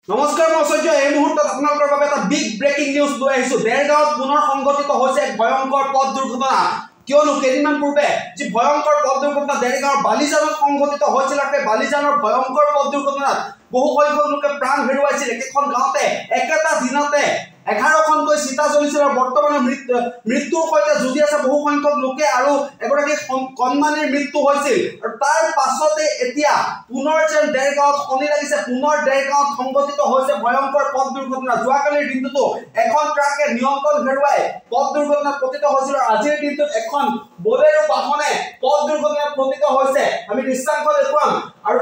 নমস্কাৰ মই সূৰ্য এই মুহূৰ্তত আপোনালোকৰ বাবে এটা বিগ ব্ৰেকিং নিউজ লৈ আহিছো। দেৰগাঁৱত পুনৰ সংঘটিত হৈছে এক ভয়ংকৰ পথ দুৰ্ঘটনা। কিয়নো কেইদিনমান পূৰ্বে যি ভয়ংকৰ পথ দুৰ্ঘটনা দেৰগাঁৱৰ বালিজানত সংঘটিত হৈছিল, সেই বালিজানৰ ভয়ংকৰ পথ দুৰ্ঘটনাত বহু সংখ্যক লোকে প্ৰাণ হেৰুৱাইছিল। একেখন গাঁৱতে একেটা দিনতে 11খনকৈ চিতা জ্বলিছিল আৰু বৰ্তমানে মৃত্যুৰ সৈতে যুঁজি আছে বহু সংখ্যক লোকে আৰু এগৰাকী কণমানিৰ মৃত্যু হৈছিল। আৰু তাৰ পাছতে এতিয়া পুনৰ যেন দেৰগাঁৱত শনি লাগিছে, পুনৰ দেৰগাঁৱত সংঘটিত হৈছে ভয়ংকৰ পথ দুৰ্ঘটনা। যোৱাকালিৰ দিনটোতো এখন ট্ৰাকে নিয়ন্ত্ৰণ হেৰুৱাই পথ দুৰ্ঘটনাত পতিত হৈছিল আৰু আজিৰ দিনটোত এখন বলেৰো বাহনে পথ দুৰ্ঘটনাত পতিত হৈছে। আমি দৃশ্যাংশ দেখুৱাম আৰু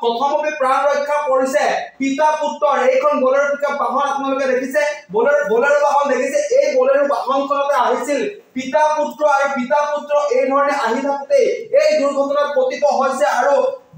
প্ৰথমতে প্ৰাণ ৰক্ষা পৰিছে পিতা পুত্ৰৰ। এইখন বলেৰো পিকআপ বাহন আপোনালোকে দেখিছে, বলেৰো বাহন দেখিছে। এই বলেৰো বাহনখনতে আহিছিল পিতা পুত্ৰ আৰু পিতা পুত্ৰ এই ধৰণে আহি থাকোতে এই দুৰ্ঘটনাত পতিত হৈছে আৰু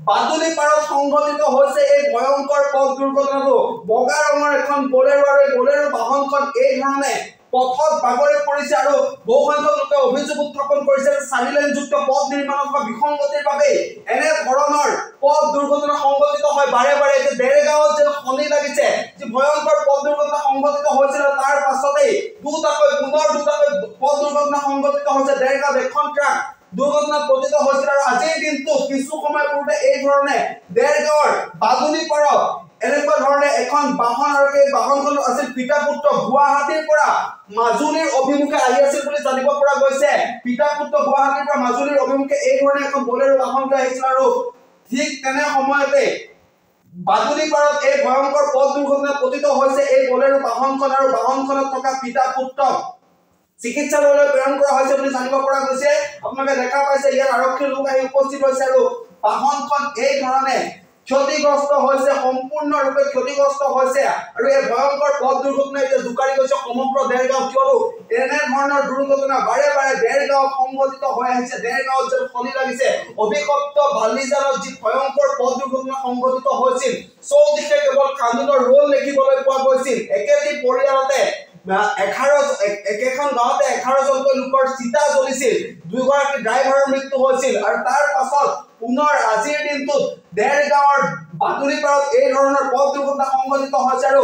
বাদুলি পাৰত সংঘটিত হৈছে এই ভয়ংকৰ পথ দুৰ্ঘটনাটো। বগা ৰঙৰ এখন বলেৰো আৰু এই বলেৰো বাহনখন এই ধৰণে পথত বাগৰি পৰিছে আৰু বহু সংখ্যক লোকে অভিযোগ উত্থাপন কৰিছে যে 4 লেনযুক্ত পথ নিৰ্মাণত বিসংগতিৰ বাবে এনে ধৰণৰ পথ দুৰ্ঘটনা সংঘটিত হয় বাৰে বাৰে। যে দেৰগাঁৱত যে শনি লাগিছে, যে ভয়ংকৰ পথ দুৰ্ঘটনা সংঘটিত হৈছিল তাৰ পাছতেই পুনৰ দুটাকৈ পথ দুৰ্ঘটনা সংঘটিত হৈছে। দেৰগাঁৱত এখন ট্ৰাক দুৰ্ঘটনাত পতিত হৈছিল আৰু আজিৰ দিনটো কিছু সময় পূৰ্বে এই ধৰণে দেৰগাঁৱৰ বাদুলি পাৰত এনেকুৱা ধৰণে এখন বাহন আৰু এই বাহনখন আছিল পিতা পুত্ৰ গুৱাহাটীৰ পৰা মাজুলীৰ অভিমুখে আহি আছিল বুলি জানিব পৰা গৈছে। পিতা পুত্ৰ গুৱাহাটীৰ পৰা মাজুলীৰ অভিমুখে এই ধৰণে এখন বলেৰো বাহন লৈ আহিছিল আৰু ঠিক তেনে সময়তে বাদুলি পাৰত এই ভয়ংকৰ পথ দুৰ্ঘটনাত পতিত হৈছে এই বলেৰো বাহনখন আৰু বাহনখনত থকা পিতা পুত্ৰক চিকিৎসালয়লৈ প্ৰেৰণ কৰা হৈছে বুলি জানিব পৰা গৈছে। আপোনালোকে দেখা পাইছে ইয়াত আৰক্ষীৰ লোক আহি উপস্থিত হৈছে আৰু বাহনখন এই ধৰণে ক্ষতিগ্ৰস্ত হৈছে, সম্পূৰ্ণৰূপে ক্ষতিগ্ৰস্ত হৈছে আৰু এই ভয়ংকৰ পথ দুৰ্ঘটনা এতিয়া জোকাৰি গৈছে সমগ্ৰ দেৰগাঁও। কিয়নো এনে ধৰণৰ দুৰ্ঘটনা বাৰে বাৰে দেৰগাঁৱত সংঘটিত হৈ আহিছে। দেৰগাঁৱত যেন শনি লাগিছে। অভিশপ্ত বালিজানত যি ভয়ংকৰ পথ দুৰ্ঘটনা সংঘটিত হৈছিল, চৌদিশে কেৱল কান্দোনৰ ৰোল দেখিবলৈ পোৱা গৈছিল। একেটি পৰিয়ালতে একেখন গাঁৱতে 11জনকৈ লোকৰ চিতা জ্বলিছিল, 2গৰাকী ড্ৰাইভাৰৰ মৃত্যু হৈছিল আৰু তাৰ পাছত পুনৰ আজিৰ দিনটোত দেৰগাঁৱৰ বাদুলি পাৰত এই ধৰণৰ পথ দুৰ্ঘটনা সংঘটিত হৈছে আৰু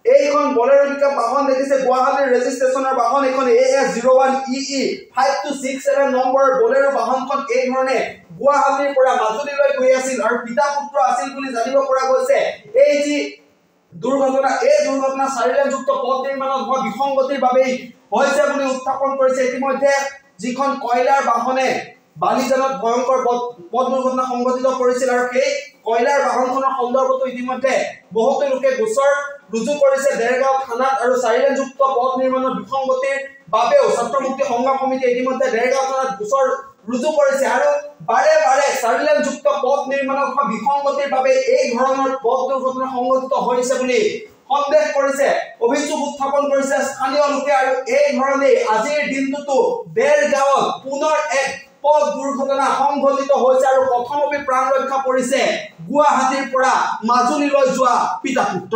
এইখন বলেৰো পিকআপ বাহন দেখিছে, গুৱাহাটীৰ ৰেজিষ্ট্ৰেচনৰ বাহন। এইখন AS01EE 5267 নম্বৰৰ বলেৰো বাহনখন এই ধৰণে গুৱাহাটীৰ পৰা মাজুলীলৈ গৈ আছিল আৰু পিতা পুত্ৰ আছিল বুলি জানিব পৰা গৈছে। এই যি দুৰ্ঘটনা, এই দুৰ্ঘটনা 4 লেনযুক্ত পথ নিৰ্মাণত হোৱা বিসংগতিৰ বাবেই হৈছে বুলি উত্থাপন কৰিছে। ইতিমধ্যে যিখন কয়লাৰ বাহনে বালিজানত ভয়ংকৰ পথ দুৰ্ঘটনা সংঘটিত কৰিছিল আৰু সেই কয়লাৰ বাহনখনৰ সন্দৰ্ভতো ইতিমধ্যে বহুতো লোকে গোচৰ ৰুজু কৰিছে দেৰগাঁও থানাত আৰু 4 লেনযুক্ত পথ নিৰ্মাণৰ বিসংগতিৰ বাবেও ছাত্ৰ মুক্তি সংগ্ৰাম সমিতিয়ে ইতিমধ্যে দেৰগাঁও থানাত গোচৰ ৰুজু কৰিছে আৰু বাৰে বাৰে 4 লেনযুক্ত পথ নিৰ্মাণত হোৱা বিসংগতিৰ বাবে এই ধৰণৰ পথ দুৰ্ঘটনা সংঘটিত হৈছে বুলি সন্দেহ কৰিছে, অভিযোগ উত্থাপন কৰিছে স্থানীয় লোকে। আৰু এই ধৰণে আজিৰ দিনটোতো দেৰগাঁৱত পুনৰ এক পথ দুৰ্ঘটনা সংঘটিত হৈছে আৰু প্ৰথমতে প্ৰাণ ৰক্ষা পৰিছে গুৱাহাটীৰ পৰা মাজুলীলৈ যোৱা পিতা পুত্ৰ।